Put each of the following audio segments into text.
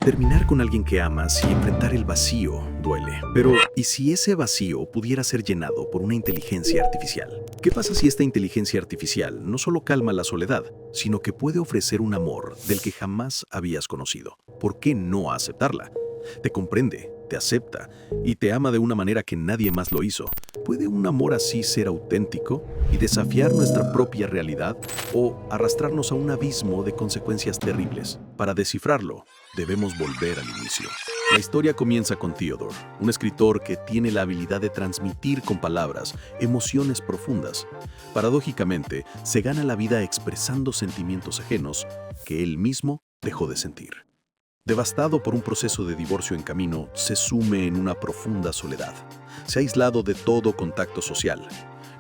Terminar con alguien que amas y enfrentar el vacío duele. Pero, ¿y si ese vacío pudiera ser llenado por una inteligencia artificial? ¿Qué pasa si esta inteligencia artificial no solo calma la soledad, sino que puede ofrecer un amor del que jamás habías conocido? ¿Por qué no aceptarla? Te comprende, te acepta y te ama de una manera que nadie más lo hizo. ¿Puede un amor así ser auténtico y desafiar nuestra propia realidad o arrastrarnos a un abismo de consecuencias terribles? Para descifrarlo, debemos volver al inicio. La historia comienza con Theodore, un escritor que tiene la habilidad de transmitir con palabras emociones profundas. Paradójicamente, se gana la vida expresando sentimientos ajenos que él mismo dejó de sentir. Devastado por un proceso de divorcio en camino, se sume en una profunda soledad. Se ha aislado de todo contacto social.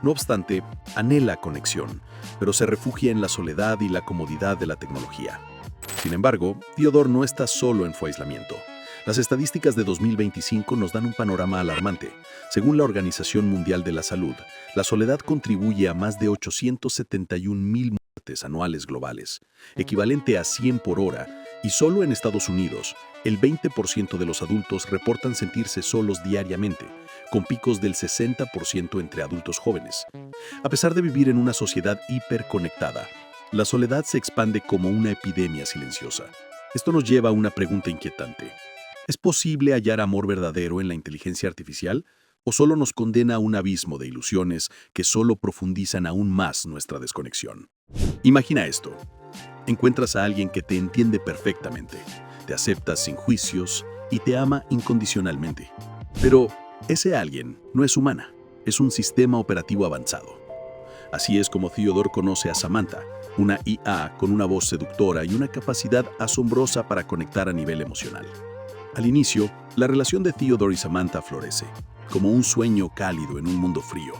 No obstante, anhela conexión, pero se refugia en la soledad y la comodidad de la tecnología. Sin embargo, Theodore no está solo en su aislamiento. Las estadísticas de 2025 nos dan un panorama alarmante. Según la Organización Mundial de la Salud, la soledad contribuye a más de 871,000 muertes anuales globales, equivalente a 100 por hora, y solo en Estados Unidos, el 20% de los adultos reportan sentirse solos diariamente, con picos del 60% entre adultos jóvenes. A pesar de vivir en una sociedad hiperconectada, la soledad se expande como una epidemia silenciosa. Esto nos lleva a una pregunta inquietante. ¿Es posible hallar amor verdadero en la inteligencia artificial o solo nos condena a un abismo de ilusiones que solo profundizan aún más nuestra desconexión? Imagina esto. Encuentras a alguien que te entiende perfectamente, te acepta sin juicios y te ama incondicionalmente. Pero ese alguien no es humana, es un sistema operativo avanzado. Así es como Theodore conoce a Samantha, una IA con una voz seductora y una capacidad asombrosa para conectar a nivel emocional. Al inicio, la relación de Theodore y Samantha florece, como un sueño cálido en un mundo frío.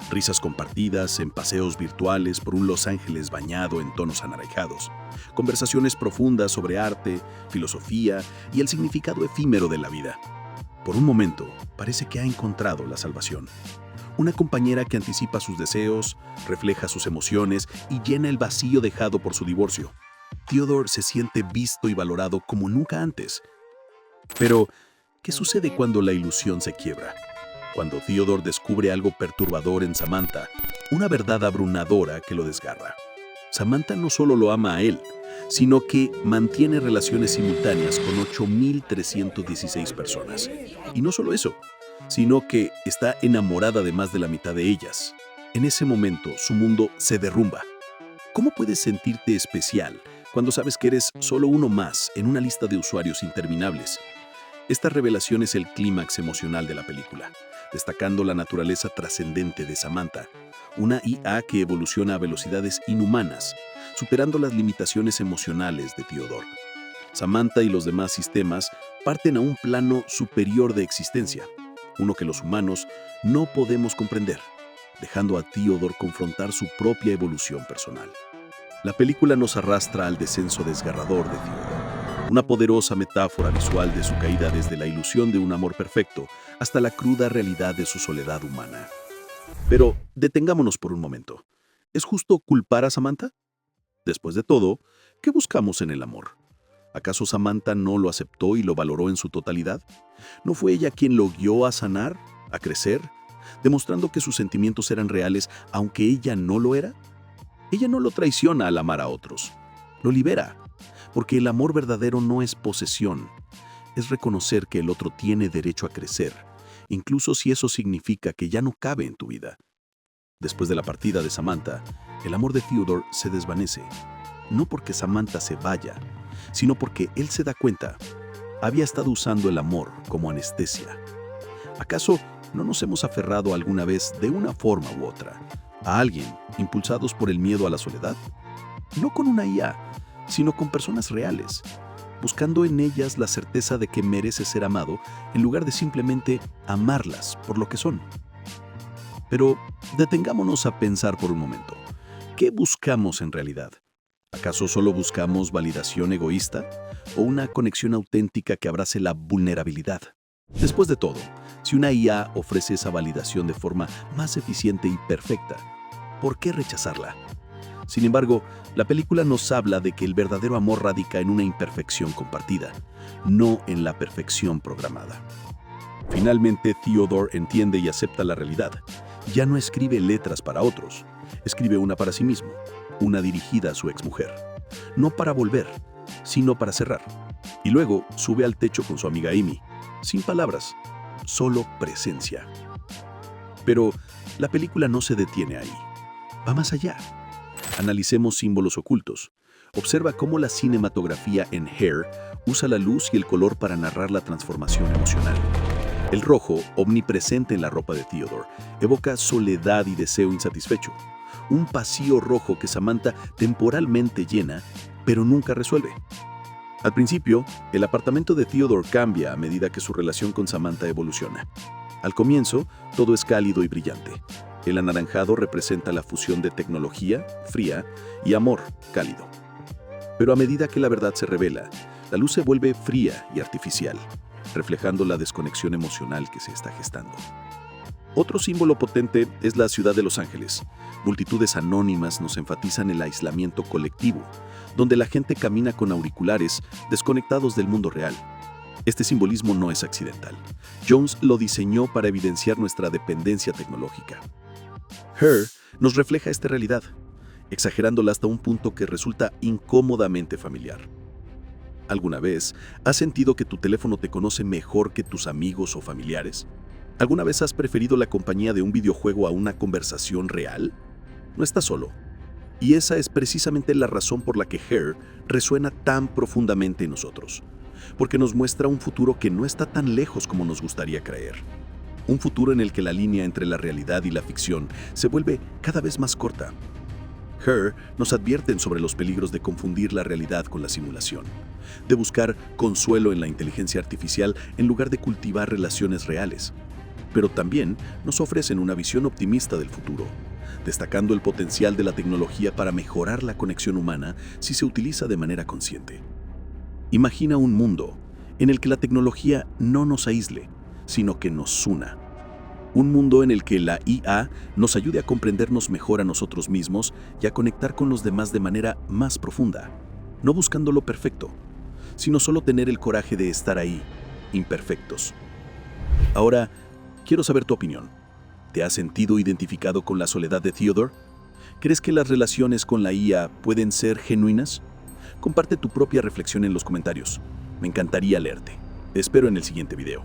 Risas compartidas en paseos virtuales por un Los Ángeles bañado en tonos anaranjados, conversaciones profundas sobre arte, filosofía y el significado efímero de la vida. Por un momento, parece que ha encontrado la salvación. Una compañera que anticipa sus deseos, refleja sus emociones y llena el vacío dejado por su divorcio. Theodore se siente visto y valorado como nunca antes. Pero, ¿qué sucede cuando la ilusión se quiebra? Cuando Theodore descubre algo perturbador en Samantha, una verdad abrumadora que lo desgarra. Samantha no solo lo ama a él, sino que mantiene relaciones simultáneas con 8,316 personas. Y no solo eso, sino que está enamorada de más de la mitad de ellas. En ese momento, su mundo se derrumba. ¿Cómo puedes sentirte especial cuando sabes que eres solo uno más en una lista de usuarios interminables? Esta revelación es el clímax emocional de la película, destacando la naturaleza trascendente de Samantha, una IA que evoluciona a velocidades inhumanas, superando las limitaciones emocionales de Theodore. Samantha y los demás sistemas parten a un plano superior de existencia, uno que los humanos no podemos comprender, dejando a Theodore confrontar su propia evolución personal. La película nos arrastra al descenso desgarrador de Theodore, una poderosa metáfora visual de su caída desde la ilusión de un amor perfecto hasta la cruda realidad de su soledad humana. Pero detengámonos por un momento. ¿Es justo culpar a Samantha? Después de todo, ¿qué buscamos en el amor? ¿Acaso Samantha no lo aceptó y lo valoró en su totalidad? ¿No fue ella quien lo guió a sanar, a crecer, demostrando que sus sentimientos eran reales aunque ella no lo era? Ella no lo traiciona al amar a otros, lo libera, porque el amor verdadero no es posesión, es reconocer que el otro tiene derecho a crecer, incluso si eso significa que ya no cabe en tu vida. Después de la partida de Samantha, el amor de Theodore se desvanece, no porque Samantha se vaya, sino porque él se da cuenta, había estado usando el amor como anestesia. ¿Acaso no nos hemos aferrado alguna vez de una forma u otra a alguien impulsados por el miedo a la soledad? No con una IA, sino con personas reales, buscando en ellas la certeza de que merece ser amado en lugar de simplemente amarlas por lo que son. Pero detengámonos a pensar por un momento. ¿Qué buscamos en realidad? ¿Acaso solo buscamos validación egoísta o una conexión auténtica que abrace la vulnerabilidad? Después de todo, si una IA ofrece esa validación de forma más eficiente y perfecta, ¿por qué rechazarla? Sin embargo, la película nos habla de que el verdadero amor radica en una imperfección compartida, no en la perfección programada. Finalmente, Theodore entiende y acepta la realidad. Ya no escribe letras para otros, escribe una para sí mismo, una dirigida a su exmujer. No para volver, sino para cerrar. Y luego sube al techo con su amiga Amy, sin palabras, solo presencia. Pero la película no se detiene ahí, va más allá. Analicemos símbolos ocultos. Observa cómo la cinematografía en Hair usa la luz y el color para narrar la transformación emocional. El rojo, omnipresente en la ropa de Theodore, evoca soledad y deseo insatisfecho. Un pasillo rojo que Samantha temporalmente llena, pero nunca resuelve. Al principio, el apartamento de Theodore cambia a medida que su relación con Samantha evoluciona. Al comienzo, todo es cálido y brillante. El anaranjado representa la fusión de tecnología, fría, y amor, cálido. Pero a medida que la verdad se revela, la luz se vuelve fría y artificial, reflejando la desconexión emocional que se está gestando. Otro símbolo potente es la ciudad de Los Ángeles. Multitudes anónimas nos enfatizan el aislamiento colectivo, donde la gente camina con auriculares desconectados del mundo real. Este simbolismo no es accidental. Jones lo diseñó para evidenciar nuestra dependencia tecnológica. Her nos refleja esta realidad, exagerándola hasta un punto que resulta incómodamente familiar. ¿Alguna vez has sentido que tu teléfono te conoce mejor que tus amigos o familiares? ¿Alguna vez has preferido la compañía de un videojuego a una conversación real? No estás solo. Y esa es precisamente la razón por la que Her resuena tan profundamente en nosotros. Porque nos muestra un futuro que no está tan lejos como nos gustaría creer. Un futuro en el que la línea entre la realidad y la ficción se vuelve cada vez más corta. Her nos advierten sobre los peligros de confundir la realidad con la simulación, de buscar consuelo en la inteligencia artificial en lugar de cultivar relaciones reales. Pero también nos ofrecen una visión optimista del futuro, destacando el potencial de la tecnología para mejorar la conexión humana si se utiliza de manera consciente. Imagina un mundo en el que la tecnología no nos aísle, sino que nos una. Un mundo en el que la IA nos ayude a comprendernos mejor a nosotros mismos y a conectar con los demás de manera más profunda, no buscando lo perfecto, sino solo tener el coraje de estar ahí, imperfectos. Ahora, quiero saber tu opinión. ¿Te has sentido identificado con la soledad de Theodore? ¿Crees que las relaciones con la IA pueden ser genuinas? Comparte tu propia reflexión en los comentarios. Me encantaría leerte. Te espero en el siguiente video.